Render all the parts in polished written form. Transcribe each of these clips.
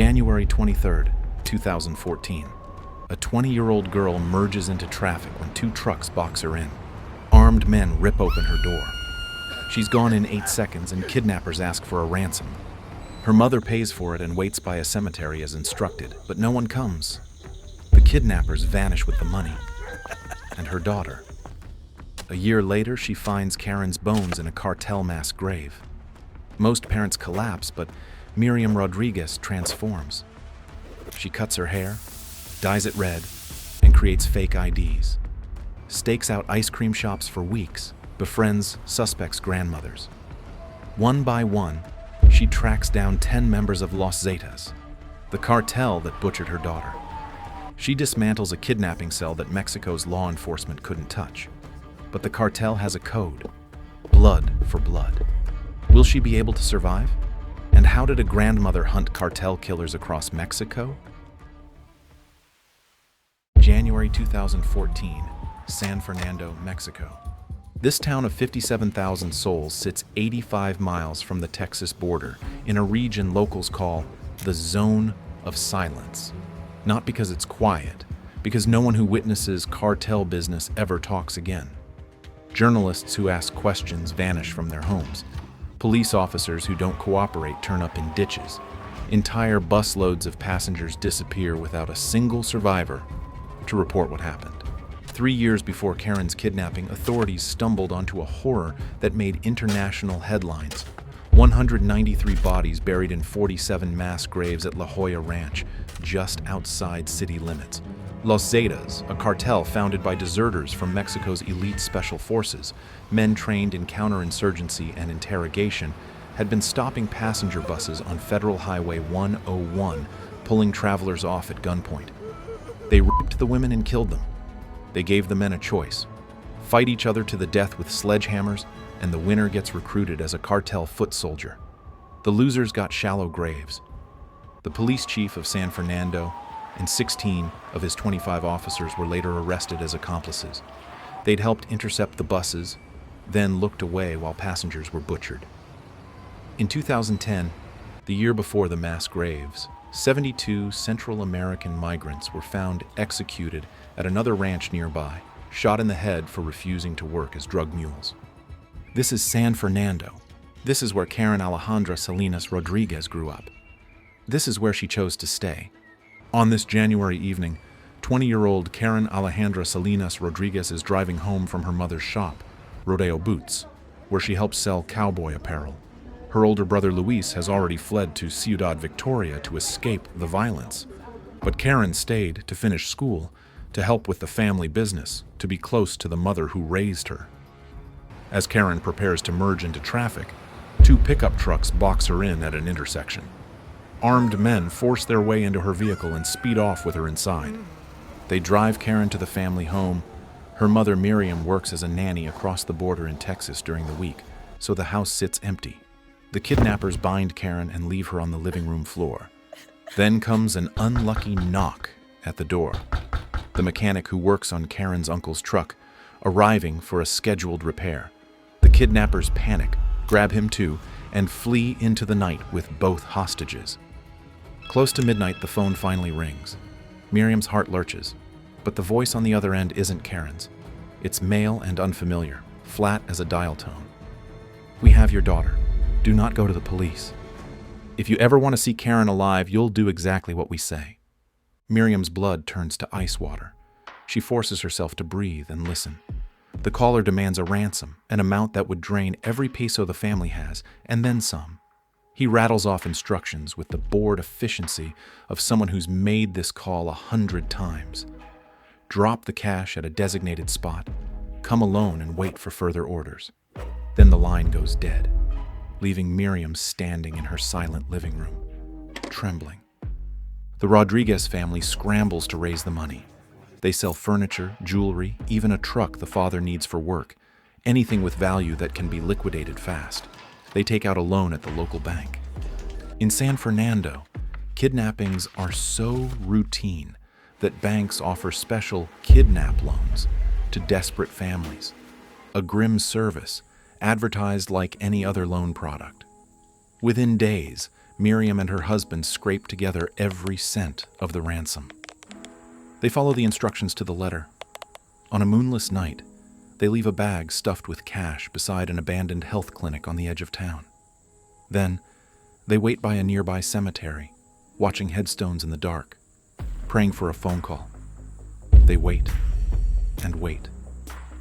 January 23rd, 2014. A 20-year-old girl merges into traffic when two trucks box her in. Armed men rip open her door. She's gone in 8 seconds and kidnappers ask for a ransom. Her mother pays for it and waits by a cemetery as instructed, but no one comes. The kidnappers vanish with the money and her daughter. A year later, she finds Karen's bones in a cartel mass grave. Most parents collapse, but Miriam Rodríguez transforms. She cuts her hair, dyes it red, and creates fake IDs. Stakes out ice cream shops for weeks, befriends suspects' grandmothers. One by one, she tracks down 10 members of Los Zetas, the cartel that butchered her daughter. She dismantles a kidnapping cell that Mexico's law enforcement couldn't touch. But the cartel has a code: blood for blood. Will she be able to survive? And how did a grandmother hunt cartel killers across Mexico? January 2014, San Fernando, Mexico. This town of 57,000 souls sits 85 miles from the Texas border in a region locals call the Zone of Silence. Not because it's quiet, because no one who witnesses cartel business ever talks again. Journalists who ask questions vanish from their homes. Police officers who don't cooperate turn up in ditches. Entire busloads of passengers disappear without a single survivor to report what happened. 3 years before Karen's kidnapping, authorities stumbled onto a horror that made international headlines. 193 bodies buried in 47 mass graves at La Jolla Ranch, just outside city limits. Los Zetas, a cartel founded by deserters from Mexico's elite special forces, men trained in counterinsurgency and interrogation, had been stopping passenger buses on Federal Highway 101, pulling travelers off at gunpoint. They raped the women and killed them. They gave the men a choice: fight each other to the death with sledgehammers, and the winner gets recruited as a cartel foot soldier. The losers got shallow graves. The police chief of San Fernando and 16 of his 25 officers were later arrested as accomplices. They'd helped intercept the buses, then looked away while passengers were butchered. In 2010, the year before the mass graves, 72 Central American migrants were found executed at another ranch nearby, shot in the head for refusing to work as drug mules. This is San Fernando. This is where Karen Alejandra Salinas Rodríguez grew up. This is where she chose to stay. On this January evening, 20-year-old Karen Alejandra Salinas Rodríguez is driving home from her mother's shop, Rodeo Boots, where she helps sell cowboy apparel. Her older brother Luis has already fled to Ciudad Victoria to escape the violence. But Karen stayed to finish school, to help with the family business, to be close to the mother who raised her. As Karen prepares to merge into traffic, 2 pickup trucks box her in at an intersection. Armed men force their way into her vehicle and speed off with her inside. They drive Karen to the family home. Her mother Miriam works as a nanny across the border in Texas during the week, so the house sits empty. The kidnappers bind Karen and leave her on the living room floor. Then comes an unlucky knock at the door. The mechanic who works on Karen's uncle's truck, arriving for a scheduled repair. The kidnappers panic, grab him too, and flee into the night with both hostages. Close to midnight, the phone finally rings. Miriam's heart lurches, but the voice on the other end isn't Karen's. It's male and unfamiliar, flat as a dial tone. "We have your daughter. Do not go to the police. If you ever want to see Karen alive, you'll do exactly what we say." Miriam's blood turns to ice water. She forces herself to breathe and listen. The caller demands a ransom, an amount that would drain every peso the family has, and then some. He rattles off instructions with the bored efficiency of someone who's made this call 100 times. Drop the cash at a designated spot. Come alone and wait for further orders. Then the line goes dead, leaving Miriam standing in her silent living room, trembling. The Rodríguez family scrambles to raise the money. They sell furniture, jewelry, even a truck the father needs for work, anything with value that can be liquidated fast. They take out a loan at the local bank. In San Fernando, kidnappings are so routine that banks offer special kidnap loans to desperate families, a grim service advertised like any other loan product. Within days, Miriam and her husband scrape together every cent of the ransom. They follow the instructions to the letter. On a moonless night, they leave a bag stuffed with cash beside an abandoned health clinic on the edge of town. Then, they wait by a nearby cemetery, watching headstones in the dark, praying for a phone call. They wait, and wait,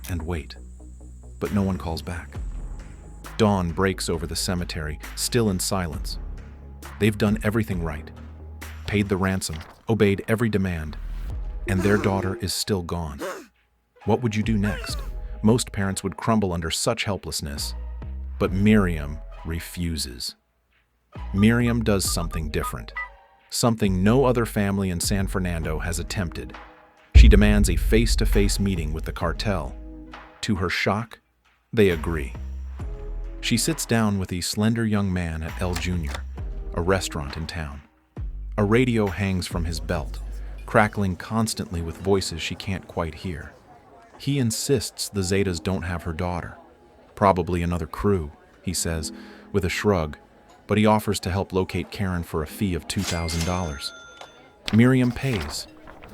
and wait, but no one calls back. Dawn breaks over the cemetery, still in silence. They've done everything right, paid the ransom, obeyed every demand, and their daughter is still gone. What would you do next? Most parents would crumble under such helplessness, but Miriam refuses. Miriam does something different, something no other family in San Fernando has attempted. She demands a face-to-face meeting with the cartel. To her shock, they agree. She sits down with a slender young man at El Jr., a restaurant in town. A radio hangs from his belt, crackling constantly with voices she can't quite hear. He insists the Zetas don't have her daughter. Probably another crew, he says, with a shrug, but he offers to help locate Karen for a fee of $2,000. Miriam pays.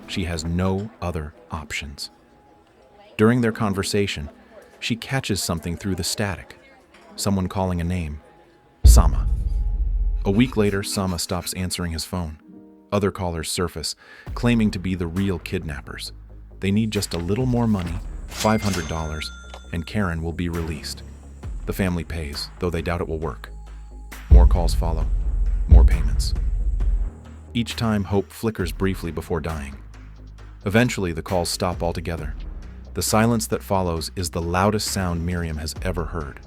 She has no other options. During their conversation, she catches something through the static. Someone calling a name. Sama. A week later, Sama stops answering his phone. Other callers surface, claiming to be the real kidnappers. They need just a little more money, $500, and Karen will be released. The family pays, though they doubt it will work. More calls follow, more payments. Each time, hope flickers briefly before dying. Eventually, the calls stop altogether. The silence that follows is the loudest sound Miriam has ever heard.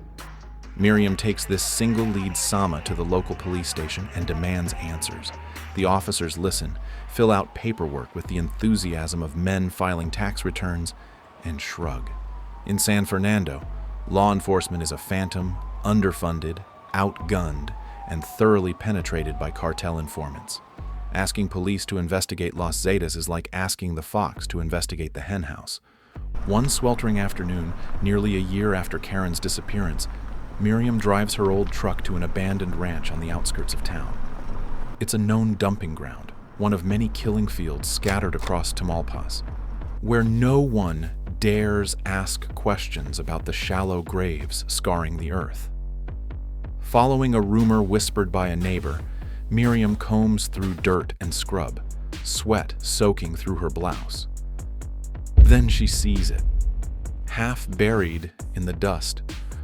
Miriam takes this single lead Sama to the local police station and demands answers. The officers listen, fill out paperwork with the enthusiasm of men filing tax returns, and shrug. In San Fernando, law enforcement is a phantom, underfunded, outgunned, and thoroughly penetrated by cartel informants. Asking police to investigate Los Zetas is like asking the fox to investigate the henhouse. One sweltering afternoon, nearly a year after Karen's disappearance, Miriam drives her old truck to an abandoned ranch on the outskirts of town. It's a known dumping ground, one of many killing fields scattered across Tamaulipas, where no one dares ask questions about the shallow graves scarring the earth. Following a rumor whispered by a neighbor, Miriam combs through dirt and scrub, sweat soaking through her blouse. Then she sees it, half buried in the dust,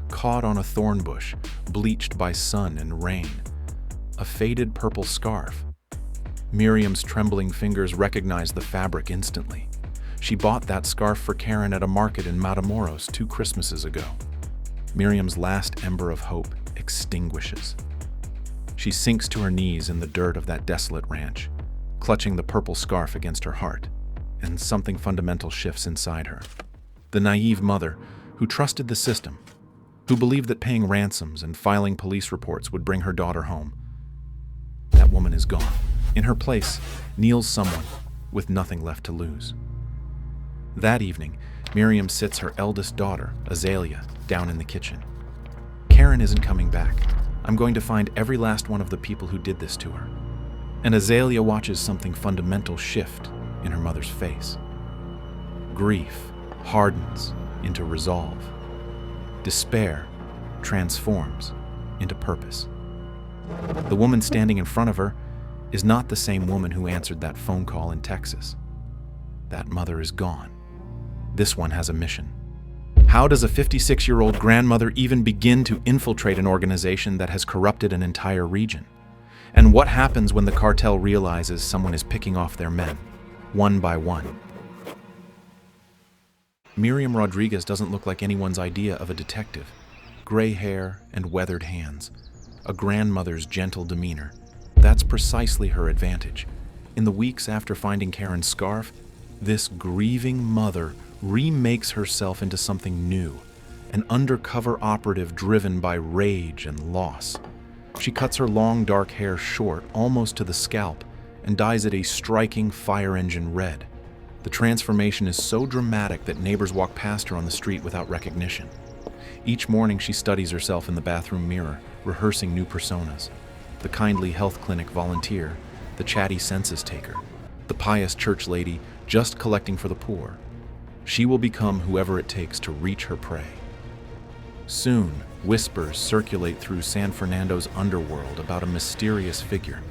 caught on a thorn bush, bleached by sun and rain. A faded purple scarf. Miriam's trembling fingers recognize the fabric instantly. She bought that scarf for Karen at a market in Matamoros 2 Christmases ago. Miriam's last ember of hope extinguishes. She sinks to her knees in the dirt of that desolate ranch, clutching the purple scarf against her heart, and something fundamental shifts inside her. The naive mother, who trusted the system, who believed that paying ransoms and filing police reports would bring her daughter home. That woman is gone. In her place kneels someone with nothing left to lose. That evening, Miriam sits her eldest daughter, Azalea, down in the kitchen. Karen isn't coming back. I'm going to find every last one of the people who did this to her. And Azalea watches something fundamental shift in her mother's face. Grief hardens into resolve. Despair transforms into purpose. The woman standing in front of her is not the same woman who answered that phone call in Texas. That mother is gone. This one has a mission. How does a 56-year-old grandmother even begin to infiltrate an organization that has corrupted an entire region? And what happens when the cartel realizes someone is picking off their men, one by one? Miriam Rodríguez doesn't look like anyone's idea of a detective. Gray hair and weathered hands. A grandmother's gentle demeanor. That's precisely her advantage. In the weeks after finding Karen's scarf, this grieving mother remakes herself into something new, an undercover operative driven by rage and loss. She cuts her long dark hair short, almost to the scalp, and dyes it a striking fire engine red. The transformation is so dramatic that neighbors walk past her on the street without recognition. Each morning she studies herself in the bathroom mirror, rehearsing new personas. the kindly health clinic volunteer, the chatty census taker, the pious church lady just collecting for the poor. She will become whoever it takes to reach her prey. Soon, whispers circulate through San Fernando's underworld about a mysterious figure,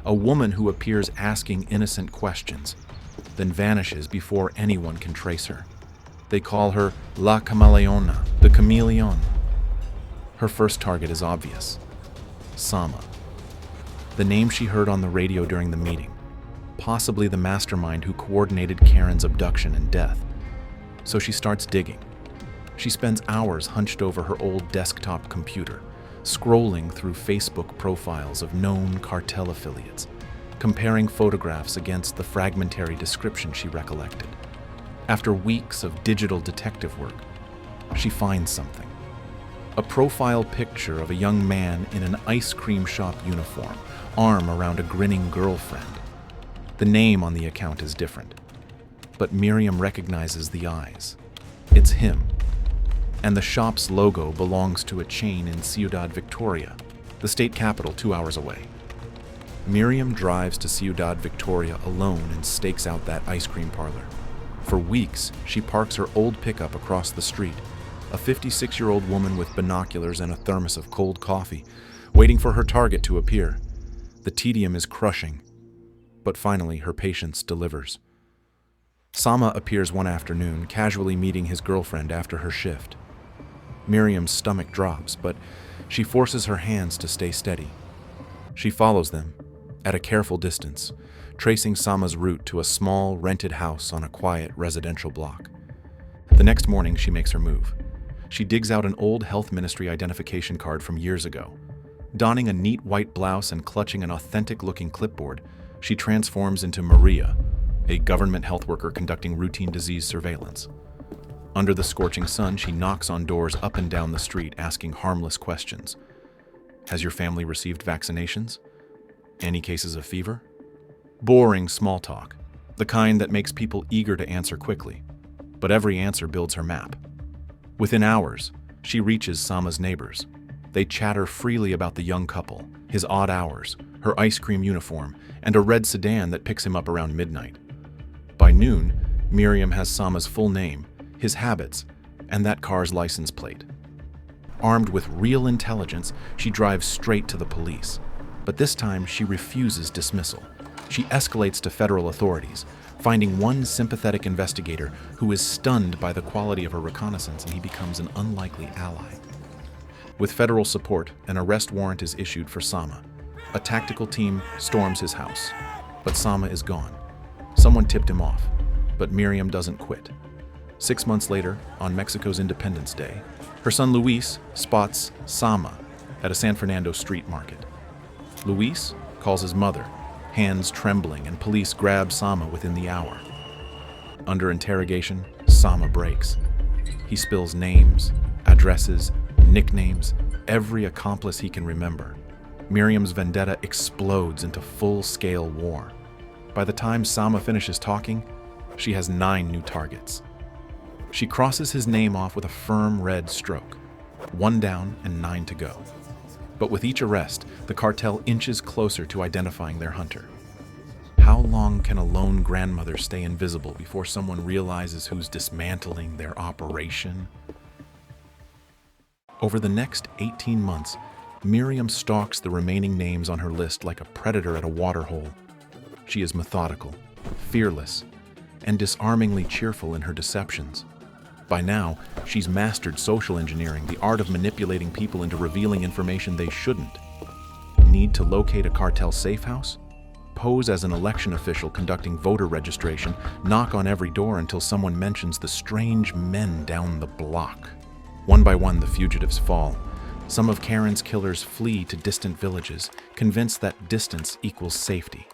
a woman who appears asking innocent questions, then vanishes before anyone can trace her. They call her La Chameleona, the chameleon. Her first target is obvious: Sama, the name she heard on the radio during the meeting, possibly the mastermind who coordinated Karen's abduction and death. So she starts digging. She spends hours hunched over her old desktop computer, scrolling through Facebook profiles of known cartel affiliates, comparing photographs against the fragmentary description she recollected. After weeks of digital detective work, she finds something. A profile picture of a young man in an ice cream shop uniform, arm around a grinning girlfriend. The name on the account is different, but Miriam recognizes the eyes. It's him. And the shop's logo belongs to a chain in Ciudad Victoria, the state capital 2 hours away. Miriam drives to Ciudad Victoria alone and stakes out that ice cream parlor. For weeks, she parks her old pickup across the street, a 56-year-old woman with binoculars and a thermos of cold coffee, waiting for her target to appear. The tedium is crushing, but finally her patience delivers. Sama appears one afternoon, casually meeting his girlfriend after her shift. Miriam's stomach drops, but she forces her hands to stay steady. She follows them, at a careful distance, tracing Sama's route to a small, rented house on a quiet residential block. The next morning, she makes her move. She digs out an old health ministry identification card from years ago. Donning a neat white blouse and clutching an authentic-looking clipboard, she transforms into Maria, a government health worker conducting routine disease surveillance. Under the scorching sun, she knocks on doors up and down the street, asking harmless questions. Has your family received vaccinations? Any cases of fever? Boring small talk, the kind that makes people eager to answer quickly. But every answer builds her map. Within hours, she reaches Sama's neighbors. They chatter freely about the young couple, his odd hours, her ice cream uniform, and a red sedan that picks him up around midnight. By noon, Miriam has Sama's full name, his habits, and that car's license plate. Armed with real intelligence, she drives straight to the police. But this time, she refuses dismissal. She escalates to federal authorities, finding one sympathetic investigator who is stunned by the quality of her reconnaissance, and he becomes an unlikely ally. With federal support, an arrest warrant is issued for Sama. A tactical team storms his house, but Sama is gone. Someone tipped him off, but Miriam doesn't quit. 6 months later, on Mexico's Independence Day, her son Luis spots Sama at a San Fernando street market. Luis calls his mother, hands trembling, and police grab Sama within the hour. Under interrogation, Sama breaks. He spills names, addresses, nicknames, every accomplice he can remember. Miriam's vendetta explodes into full-scale war. By the time Sama finishes talking, she has 9 new targets. She crosses his name off with a firm red stroke. 1 down and 9 to go. But with each arrest, the cartel inches closer to identifying their hunter. How long can a lone grandmother stay invisible before someone realizes who's dismantling their operation? Over the next 18 months, Miriam stalks the remaining names on her list like a predator at a waterhole. She is methodical, fearless, and disarmingly cheerful in her deceptions. By now, she's mastered social engineering, the art of manipulating people into revealing information they shouldn't. Need to locate a cartel safe house? Pose as an election official conducting voter registration, knock on every door until someone mentions the strange men down the block. One by one, the fugitives fall. Some of Karen's killers flee to distant villages, convinced that distance equals safety.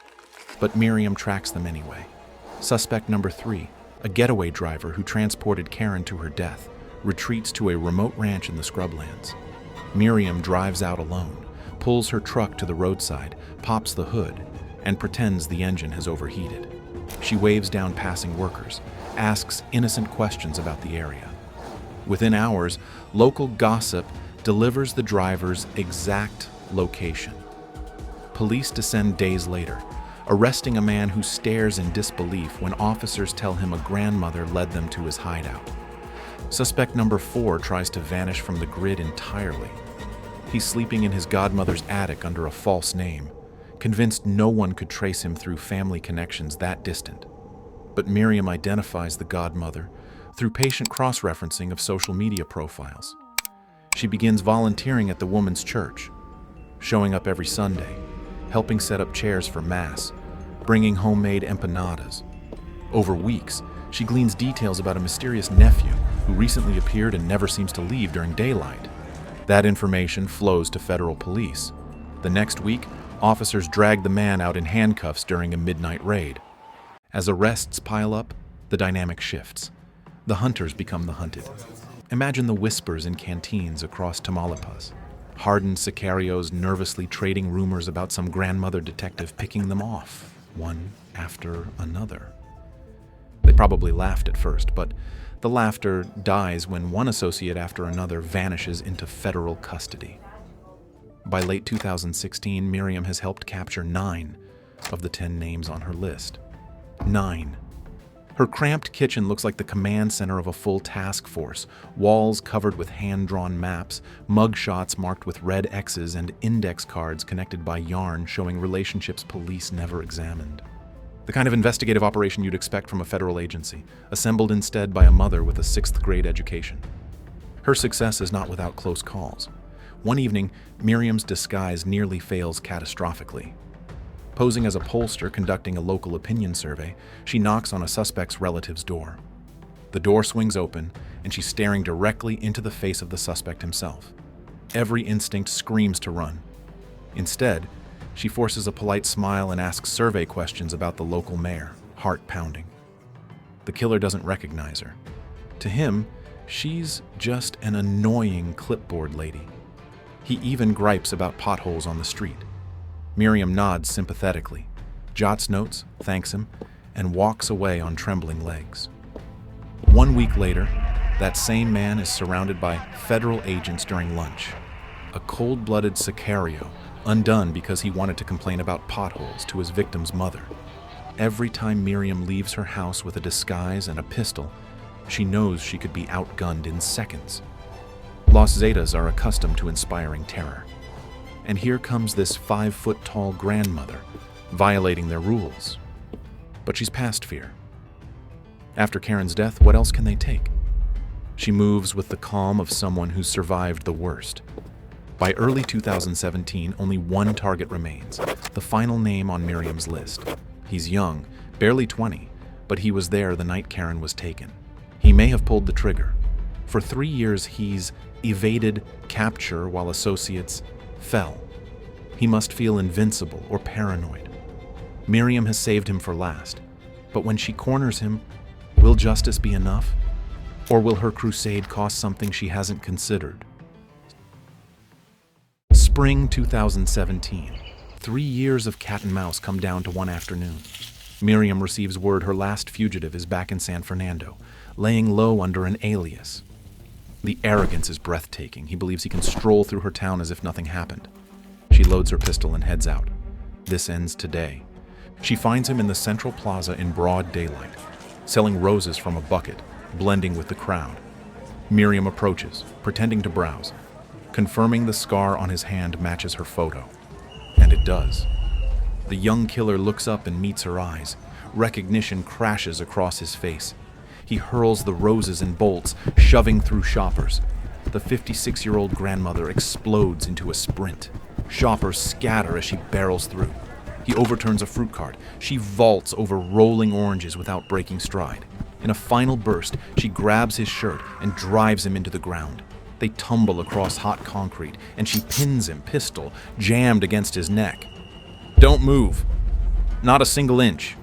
But Miriam tracks them anyway. Suspect number 3, a getaway driver who transported Karen to her death, retreats to a remote ranch in the scrublands. Miriam drives out alone, pulls her truck to the roadside, pops the hood, and pretends the engine has overheated. She waves down passing workers, asks innocent questions about the area. Within hours, local gossip delivers the driver's exact location. Police descend days later, arresting a man who stares in disbelief when officers tell him a grandmother led them to his hideout. Suspect number 4 tries to vanish from the grid entirely. He's sleeping in his godmother's attic under a false name, convinced no one could trace him through family connections that distant. But Miriam identifies the godmother through patient cross-referencing of social media profiles. She begins volunteering at the woman's church, showing up every Sunday, helping set up chairs for Mass, bringing homemade empanadas. Over weeks, she gleans details about a mysterious nephew who recently appeared and never seems to leave during daylight. That information flows to federal police. The next week, officers drag the man out in handcuffs during a midnight raid. As arrests pile up, the dynamic shifts. The hunters become the hunted. Imagine the whispers in canteens across Tamaulipas. Hardened sicarios nervously trading rumors about some grandmother detective picking them off, one after another. They probably laughed at first, but the laughter dies when one associate after another vanishes into federal custody. By late 2016, Miriam has helped capture 9 of the 10 names on her list. 9. Her cramped kitchen looks like the command center of a full task force, walls covered with hand-drawn maps, mugshots marked with red X's, and index cards connected by yarn showing relationships police never examined. The kind of investigative operation you'd expect from a federal agency, assembled instead by a mother with a 6th grade education. Her success is not without close calls. One evening, Miriam's disguise nearly fails catastrophically. Posing as a pollster conducting a local opinion survey, she knocks on a suspect's relative's door. The door swings open, and she's staring directly into the face of the suspect himself. Every instinct screams to run. Instead, she forces a polite smile and asks survey questions about the local mayor, heart pounding. The killer doesn't recognize her. To him, she's just an annoying clipboard lady. He even gripes about potholes on the street. Miriam nods sympathetically, jots notes, thanks him, and walks away on trembling legs. 1 week later, that same man is surrounded by federal agents during lunch. A cold-blooded sicario, undone because he wanted to complain about potholes to his victim's mother. Every time Miriam leaves her house with a disguise and a pistol, she knows she could be outgunned in seconds. Los Zetas are accustomed to inspiring terror. And here comes this 5-foot-tall grandmother, violating their rules. But she's past fear. After Karen's death, what else can they take? She moves with the calm of someone who's survived the worst. By early 2017, only one target remains, the final name on Miriam's list. He's young, barely 20, but he was there the night Karen was taken. He may have pulled the trigger. For 3 years, he's evaded capture while associates fell. He must feel invincible or paranoid. Miriam has saved him for last, but when she corners him, will justice be enough? Or will her crusade cost something she hasn't considered? Spring 2017. 3 years of cat and mouse come down to one afternoon. Miriam receives word her last fugitive is back in San Fernando, laying low under an alias. The arrogance is breathtaking. He believes he can stroll through her town as if nothing happened. She loads her pistol and heads out. This ends today. She finds him in the central plaza in broad daylight, selling roses from a bucket, blending with the crowd. Miriam approaches, pretending to browse, confirming the scar on his hand matches her photo. And it does. The young killer looks up and meets her eyes. Recognition crashes across his face. He hurls the roses and bolts, shoving through shoppers. The 56-year-old grandmother explodes into a sprint. Shoppers scatter as she barrels through. He overturns a fruit cart. She vaults over rolling oranges without breaking stride. In a final burst, she grabs his shirt and drives him into the ground. They tumble across hot concrete, and she pins him, pistol jammed against his neck. "Don't move. Not a single inch."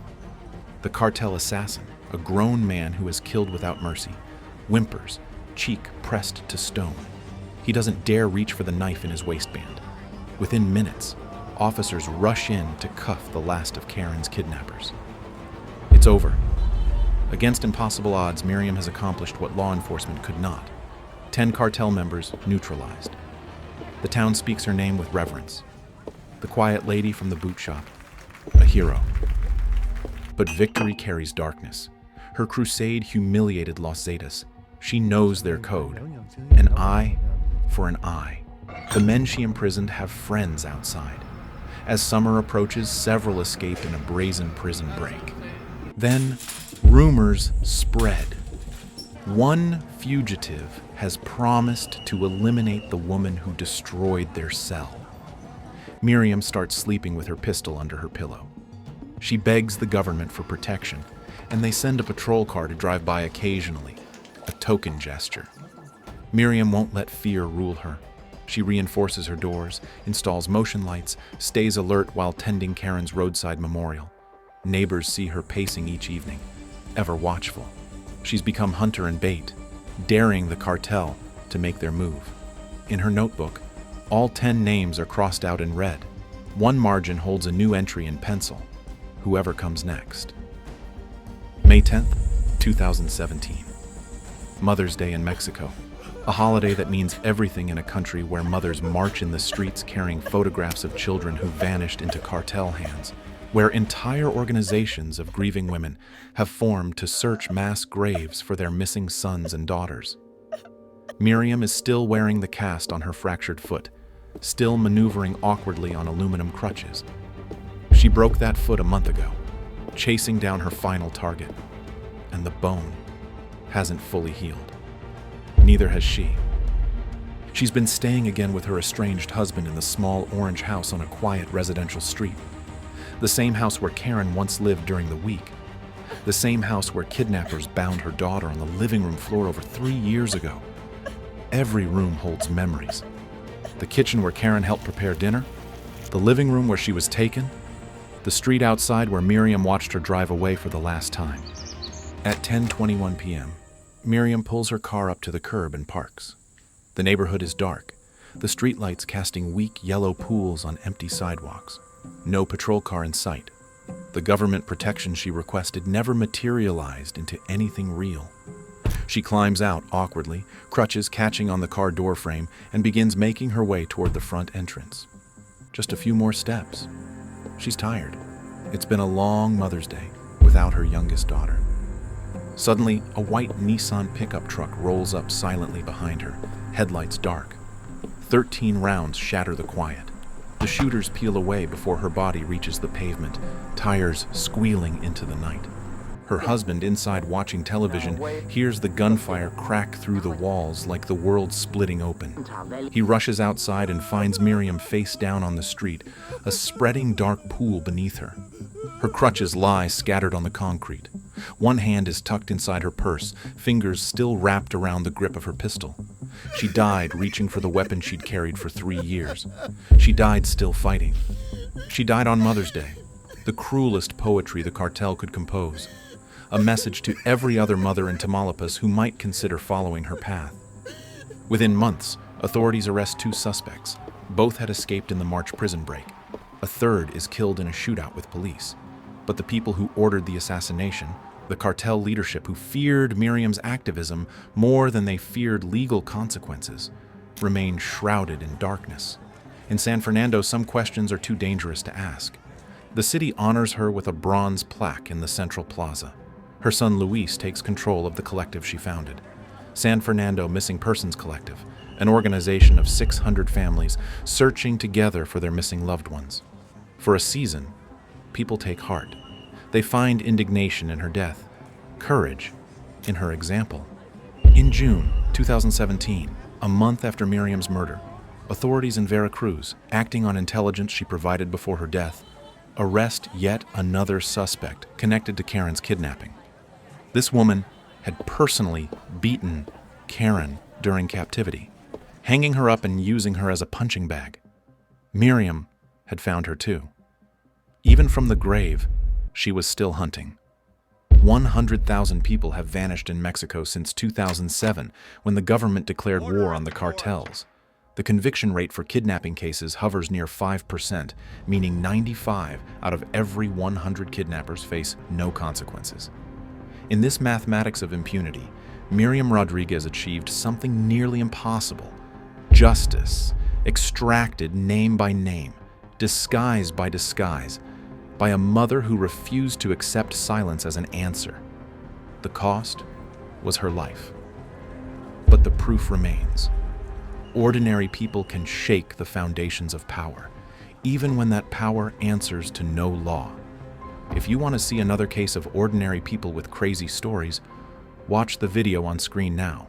The cartel assassin, a grown man who is killed without mercy, whimpers, cheek pressed to stone. He doesn't dare reach for the knife in his waistband. Within minutes, officers rush in to cuff the last of Karen's kidnappers. It's over. Against impossible odds, Miriam has accomplished what law enforcement could not. 10 cartel members neutralized. The town speaks her name with reverence. the quiet lady from the boot shop, a hero. But victory carries darkness. Her crusade humiliated Los Zetas. She knows their code. An eye for an eye. The men she imprisoned have friends outside. As summer approaches, several escape in a brazen prison break. Then, rumors spread. One fugitive has promised to eliminate the woman who destroyed their cell. Miriam starts sleeping with her pistol under her pillow. She begs the government for protection, and they send a patrol car to drive by occasionally, a token gesture. Miriam won't let fear rule her. She reinforces her doors, installs motion lights, stays alert while tending Karen's roadside memorial. Neighbors see her pacing each evening, ever watchful. She's become hunter and bait, daring the cartel to make their move. In her notebook, all 10 names are crossed out in red. One margin holds a new entry in pencil: whoever comes next. May 10th, 2017. Mother's Day in Mexico. A holiday that means everything in a country where mothers march in the streets carrying photographs of children who vanished into cartel hands, where entire organizations of grieving women have formed to search mass graves for their missing sons and daughters. Miriam is still wearing the cast on her fractured foot, still maneuvering awkwardly on aluminum crutches. She broke that foot a month ago, chasing down her final target, and the bone hasn't fully healed. Neither has she. She's been staying again with her estranged husband in the small orange house on a quiet residential street. The same house where Karen once lived during the week. The same house where kidnappers bound her daughter on the living room floor over 3 years ago. Every room holds memories. The kitchen where Karen helped prepare dinner, the living room where she was taken, the street outside where Miriam watched her drive away for the last time. At 10:21 p.m., Miriam pulls her car up to the curb and parks. The neighborhood is dark, the streetlights casting weak yellow pools on empty sidewalks. No patrol car in sight. The government protection she requested never materialized into anything real. She climbs out awkwardly, crutches catching on the car doorframe, and begins making her way toward the front entrance. Just a few more steps. She's tired. It's been a long Mother's Day without her youngest daughter. Suddenly, a white Nissan pickup truck rolls up silently behind her, headlights dark. 13 rounds shatter the quiet. The shooters peel away before her body reaches the pavement, tires squealing into the night. Her husband, inside watching television, hears the gunfire crack through the walls like the world splitting open. He rushes outside and finds Miriam face down on the street, a spreading dark pool beneath her. Her crutches lie scattered on the concrete. One hand is tucked inside her purse, fingers still wrapped around the grip of her pistol. She died reaching for the weapon she'd carried for 3 years. She died still fighting. She died on Mother's Day, the cruelest poetry the cartel could compose. A message to every other mother in Tamaulipas who might consider following her path. Within months, authorities arrest 2 suspects. Both had escaped in the March prison break. A third is killed in a shootout with police. But the people who ordered the assassination, the cartel leadership who feared Miriam's activism more than they feared legal consequences, remain shrouded in darkness. In San Fernando, some questions are too dangerous to ask. The city honors her with a bronze plaque in the central plaza. Her son Luis takes control of the collective she founded, San Fernando Missing Persons Collective, an organization of 600 families searching together for their missing loved ones. For a season, people take heart. They find indignation in her death, courage in her example. In June 2017, a month after Miriam's murder, authorities in Veracruz, acting on intelligence she provided before her death, arrest yet another suspect connected to Karen's kidnapping. This woman had personally beaten Karen during captivity, hanging her up and using her as a punching bag. Miriam had found her too. Even from the grave, she was still hunting. 100,000 people have vanished in Mexico since 2007, when the government declared war on the cartels. The conviction rate for kidnapping cases hovers near 5%, meaning 95 out of every 100 kidnappers face no consequences. In this mathematics of impunity, Miriam Rodríguez achieved something nearly impossible. Justice, extracted name by name, disguise by disguise, by a mother who refused to accept silence as an answer. The cost was her life. But the proof remains. Ordinary people can shake the foundations of power, even when that power answers to no law. If you want to see another case of ordinary people with crazy stories, watch the video on screen now.